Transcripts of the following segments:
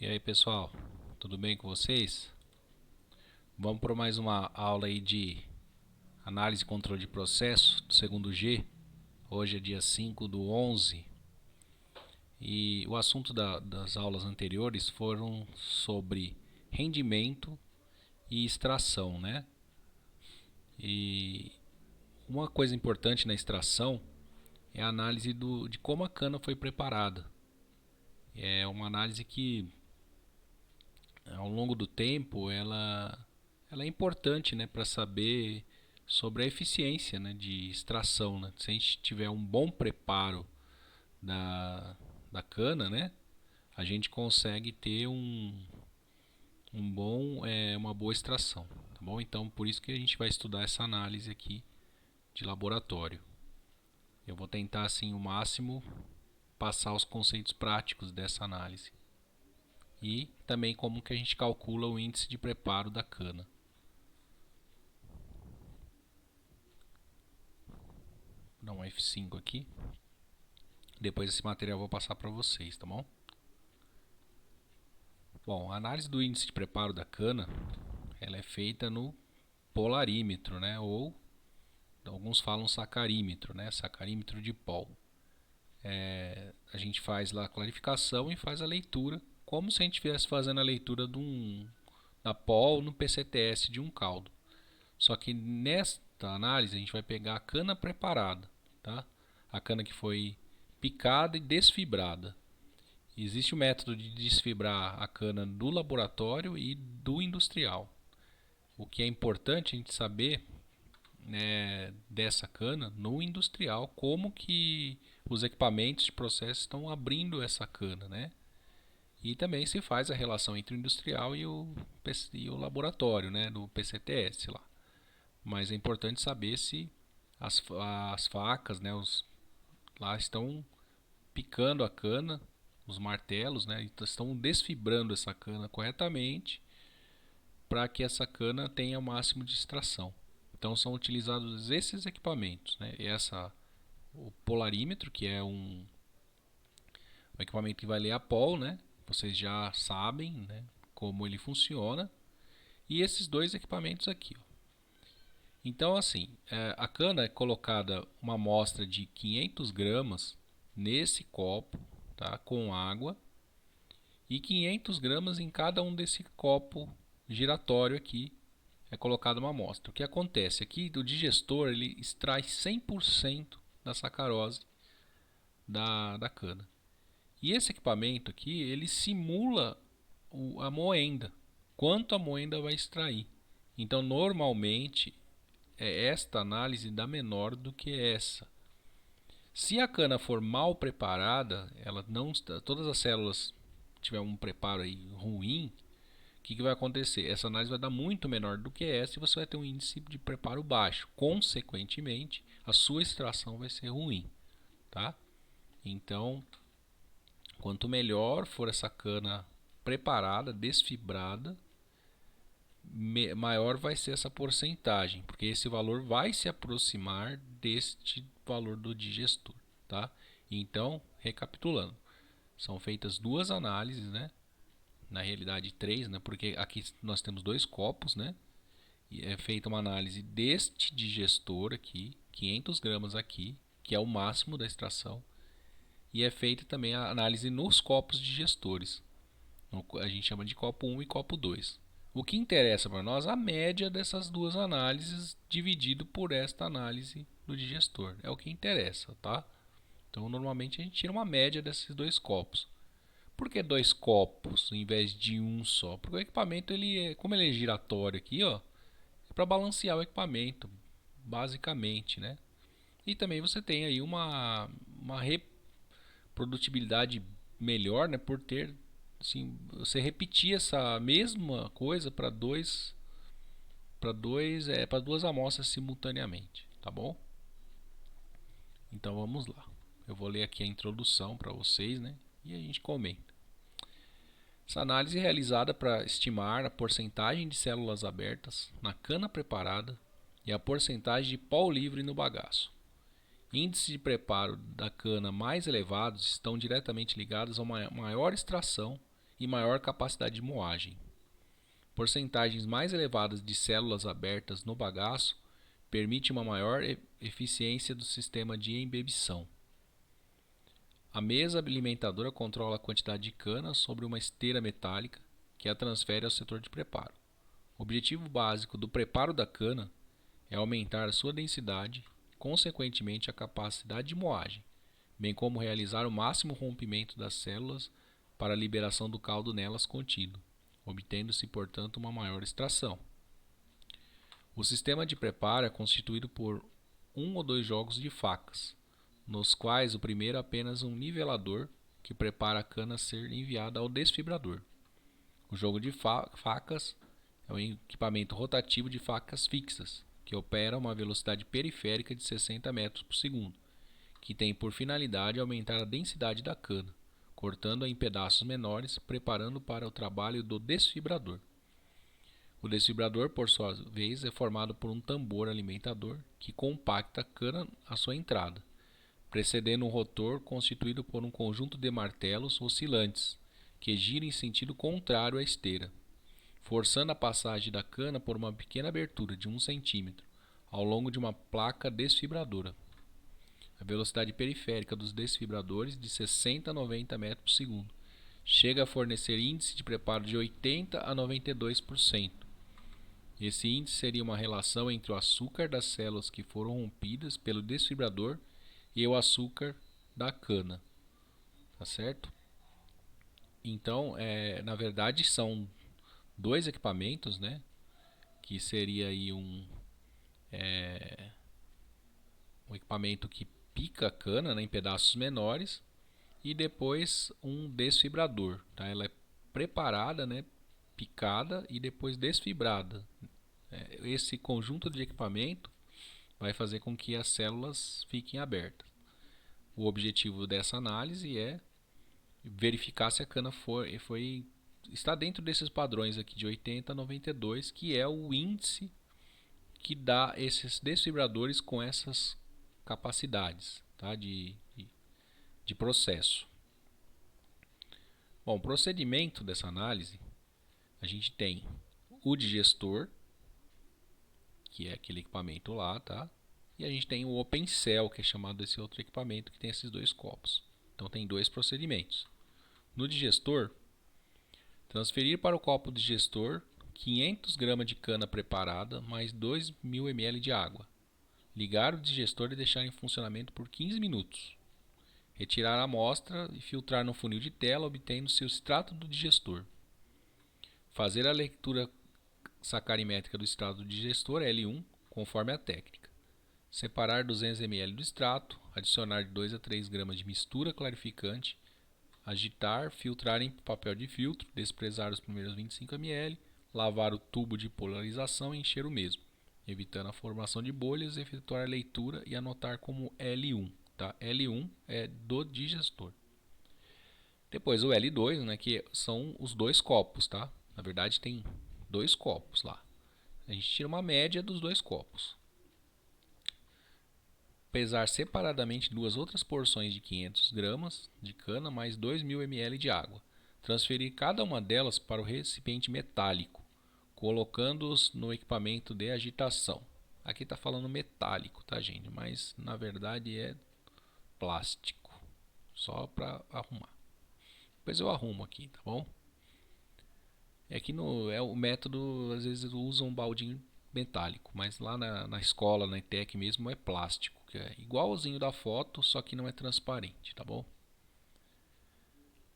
E aí pessoal, tudo bem com vocês? Vamos para mais uma aula aí de análise e controle de processo do segundo G. Hoje é dia 5/11 e o assunto das aulas anteriores foram sobre rendimento e extração, né? E uma coisa importante na extração é a análise de como a cana foi preparada. É uma análise que ao longo do tempo ela é importante, né, para saber sobre a eficiência, né, de extração, né? Se a gente tiver um bom preparo da, da cana, né, a gente consegue ter uma boa extração, tá bom? Então por isso que a gente vai estudar essa análise aqui de laboratório. Eu vou tentar assim o máximo passar os conceitos práticos dessa análise e também como que a gente calcula o índice de preparo da cana. Vou dar um F5 aqui. Depois esse material eu vou passar para vocês, tá bom? Bom, a análise do índice de preparo da cana, ela é feita no polarímetro, né? Ou alguns falam sacarímetro, né? Sacarímetro de Pol. A gente faz lá a clarificação e faz a leitura, como se a gente estivesse fazendo a leitura da Pol no PCTS de um caldo. Só que nesta análise a gente vai pegar a cana preparada, tá? A cana que foi picada e desfibrada. Existe o método de desfibrar a cana do laboratório e do industrial. O que é importante a gente saber, né, dessa cana no industrial, como que os equipamentos de processo estão abrindo essa cana, né? E também se faz a relação entre o industrial e o laboratório, né, do PCTS lá. Mas é importante saber se as facas, né, lá estão picando a cana, os martelos, né, estão desfibrando essa cana corretamente para que essa cana tenha o máximo de extração. Então são utilizados esses equipamentos, né, o polarímetro, que é um equipamento que vai ler a pol, né, vocês já sabem, né, como ele funciona, e esses dois equipamentos aqui, ó. Então, assim, a cana é colocada uma amostra de 500 gramas nesse copo, tá, com água, e 500 gramas em cada um desse copo giratório aqui é colocada uma amostra. O que acontece aqui, do digestor ele extrai 100% da sacarose da cana. E esse equipamento aqui, ele simula a moenda, quanto a moenda vai extrair. Então, normalmente, esta análise dá menor do que essa. Se a cana for mal preparada, ela não todas as células tiver um preparo aí ruim, o que vai acontecer? Essa análise vai dar muito menor do que essa e você vai ter um índice de preparo baixo. Consequentemente, a sua extração vai ser ruim, tá? Então, quanto melhor for essa cana preparada, desfibrada, maior vai ser essa porcentagem, porque esse valor vai se aproximar deste valor do digestor, tá? Então, recapitulando, são feitas duas análises, né? Na realidade três, né? Porque aqui nós temos dois copos, né? E é feita uma análise deste digestor aqui, 500 gramas aqui, que é o máximo da extração, e é feita também a análise nos copos digestores. A gente chama de copo 1 e copo 2. O que interessa para nós é a média dessas duas análises dividido por esta análise do digestor. É o que interessa, tá? Então, normalmente a gente tira uma média desses dois copos. Por que dois copos em vez de um só? Porque o equipamento, como ele é giratório aqui, ó, é para balancear o equipamento, basicamente, né? E também você tem aí uma reprodutibilidade melhor, né, por ter assim, você repetir essa mesma coisa para duas amostras simultaneamente, tá bom? Então vamos lá. Eu vou ler aqui a introdução para vocês, né? E a gente comenta. Essa análise é realizada para estimar a porcentagem de células abertas na cana preparada e a porcentagem de pó livre no bagaço. Índices de preparo da cana mais elevados estão diretamente ligados a uma maior extração e maior capacidade de moagem. Porcentagens mais elevadas de células abertas no bagaço permite uma maior eficiência do sistema de embebição. A mesa alimentadora controla a quantidade de cana sobre uma esteira metálica que a transfere ao setor de preparo. O objetivo básico do preparo da cana é aumentar a sua densidade e, consequentemente, a capacidade de moagem, bem como realizar o máximo rompimento das células para a liberação do caldo nelas contido, obtendo-se, portanto, uma maior extração. O sistema de preparo é constituído por um ou dois jogos de facas, nos quais o primeiro é apenas um nivelador que prepara a cana a ser enviada ao desfibrador. O jogo de facas é um equipamento rotativo de facas fixas, que opera a uma velocidade periférica de 60 metros por segundo, que tem por finalidade aumentar a densidade da cana, cortando-a em pedaços menores, preparando para o trabalho do desfibrador. O desfibrador, por sua vez, é formado por um tambor alimentador que compacta a cana à sua entrada, precedendo um rotor constituído por um conjunto de martelos oscilantes, que gira em sentido contrário à esteira, forçando a passagem da cana por uma pequena abertura de 1 centímetro ao longo de uma placa desfibradora. A velocidade periférica dos desfibradores de 60 a 90 metros por segundo chega a fornecer índice de preparo de 80 a 92%. Esse índice seria uma relação entre o açúcar das células que foram rompidas pelo desfibrador e o açúcar da cana, tá certo? Então, na verdade, são dois equipamentos, né? Que seria aí um equipamento que pica a cana, né, em pedaços menores, e depois um desfibrador, tá? Ela é preparada, né, picada e depois desfibrada. Esse conjunto de equipamento vai fazer com que as células fiquem abertas. O objetivo dessa análise é verificar se a cana está dentro desses padrões aqui de 80 a 92, que é o índice que dá esses desfibradores com essas capacidades, tá, de processo. Bom, o procedimento dessa análise, a gente tem o digestor, que é aquele equipamento lá, tá? E a gente tem o Open Cell, que é chamado desse outro equipamento que tem esses dois copos. Então tem dois procedimentos. No digestor, transferir para o copo digestor 500 gramas de cana preparada mais 2.000 ml de água. Ligar o digestor e deixar em funcionamento por 15 minutos. Retirar a amostra e filtrar no funil de tela, obtendo-se o extrato do digestor. Fazer a leitura sacarimétrica do extrato do digestor, L1, conforme a técnica. Separar 200 ml do extrato, adicionar 2 a 3 gramas de mistura clarificante, agitar, filtrar em papel de filtro, desprezar os primeiros 25 ml, lavar o tubo de polarização e encher o mesmo, evitando a formação de bolhas, efetuar a leitura e anotar como L1. Tá? L1 é do digestor. Depois o L2, né, que são os dois copos. Tá? Na verdade tem dois copos lá. A gente tira uma média dos dois copos. Pesar separadamente duas outras porções de 500 gramas de cana mais 2.000 ml de água. Transferir cada uma delas para o recipiente metálico, colocando-os no equipamento de agitação. Aqui está falando metálico, tá, gente? Mas na verdade é plástico, só para arrumar. Depois eu arrumo aqui, tá bom? Aqui o método, às vezes usa um baldinho metálico, mas lá na escola, na ETEC mesmo, é plástico, que é igualzinho da foto, só que não é transparente, tá bom?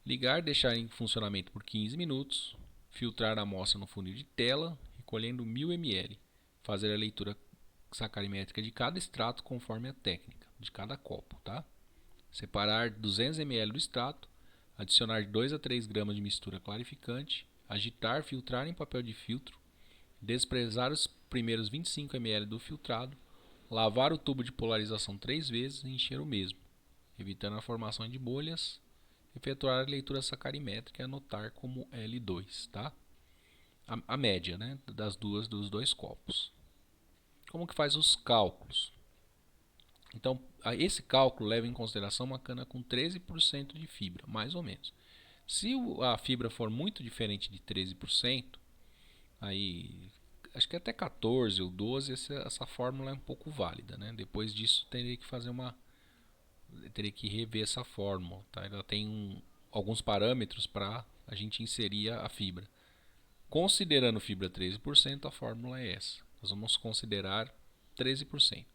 Ligar, deixar em funcionamento por 15 minutos, filtrar a amostra no funil de tela, recolhendo 1.000 ml, fazer a leitura sacarimétrica de cada extrato conforme a técnica, de cada copo, tá? Separar 200 ml do extrato, adicionar 2 a 3 gramas de mistura clarificante, agitar, filtrar em papel de filtro, desprezar os primeiros 25 ml do filtrado, lavar o tubo de polarização 3 vezes e encher o mesmo, evitando a formação de bolhas, efetuar a leitura sacarimétrica e anotar como L2, tá? A média, né, dos dois copos. Como que faz os cálculos? Então, esse cálculo leva em consideração uma cana com 13% de fibra, mais ou menos. Se a fibra for muito diferente de 13%, aí acho que até 14 ou 12 essa fórmula é um pouco válida, né? Depois disso teria que rever essa fórmula, tá? Ela tem alguns parâmetros para a gente inserir a fibra. Considerando fibra 13%, a fórmula é essa. Nós vamos considerar 13%.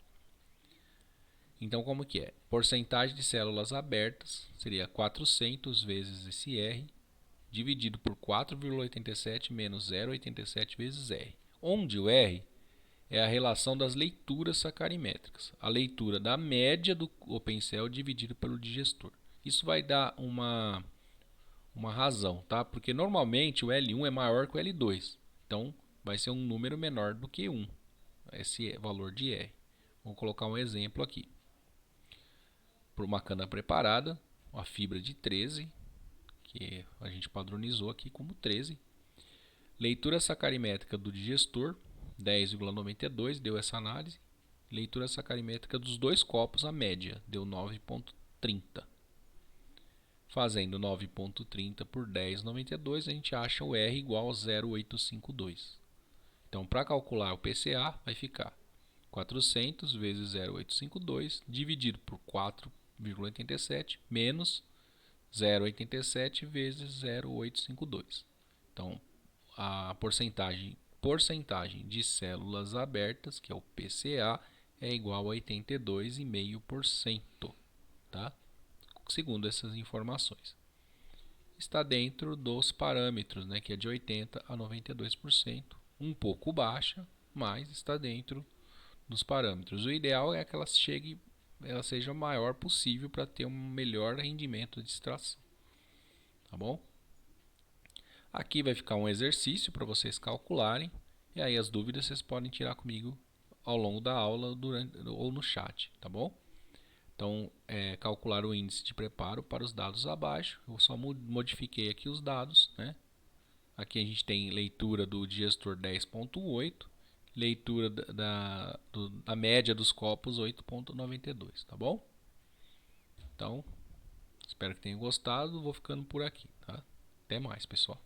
Então, como que é? Porcentagem de células abertas seria 400 vezes esse R, dividido por 4,87 menos 0,87 vezes R. Onde o R é a relação das leituras sacarimétricas. A leitura da média do OpenCell dividido pelo digestor. Isso vai dar uma razão, tá? Porque normalmente o L1 é maior que o L2. Então, vai ser um número menor do que 1. Esse valor de R. Vou colocar um exemplo aqui. Por uma cana preparada, uma fibra de 13, que a gente padronizou aqui como 13. Leitura sacarimétrica do digestor, 10,92, deu essa análise. Leitura sacarimétrica dos dois copos, a média, deu 9,30. Fazendo 9,30 por 10,92, a gente acha o R igual a 0,852. Então, para calcular o PCA, vai ficar 400 vezes 0,852 dividido por 4,87 menos 0,87 vezes 0,852. Então, a porcentagem de células abertas, que é o PCA, é igual a 82,5%, tá? Segundo essas informações. Está dentro dos parâmetros, né, que é de 80% a 92%, um pouco baixa, mas está dentro dos parâmetros. O ideal é que ela seja o maior possível para ter um melhor rendimento de extração. Tá bom? Aqui vai ficar um exercício para vocês calcularem, e aí as dúvidas vocês podem tirar comigo ao longo da aula ou no chat, tá bom? Então, calcular o índice de preparo para os dados abaixo. Eu só modifiquei aqui os dados, né? Aqui a gente tem leitura do digestor 10,8, leitura da média dos copos 8,92, tá bom? Então, espero que tenham gostado. Vou ficando por aqui, tá? Até mais, pessoal.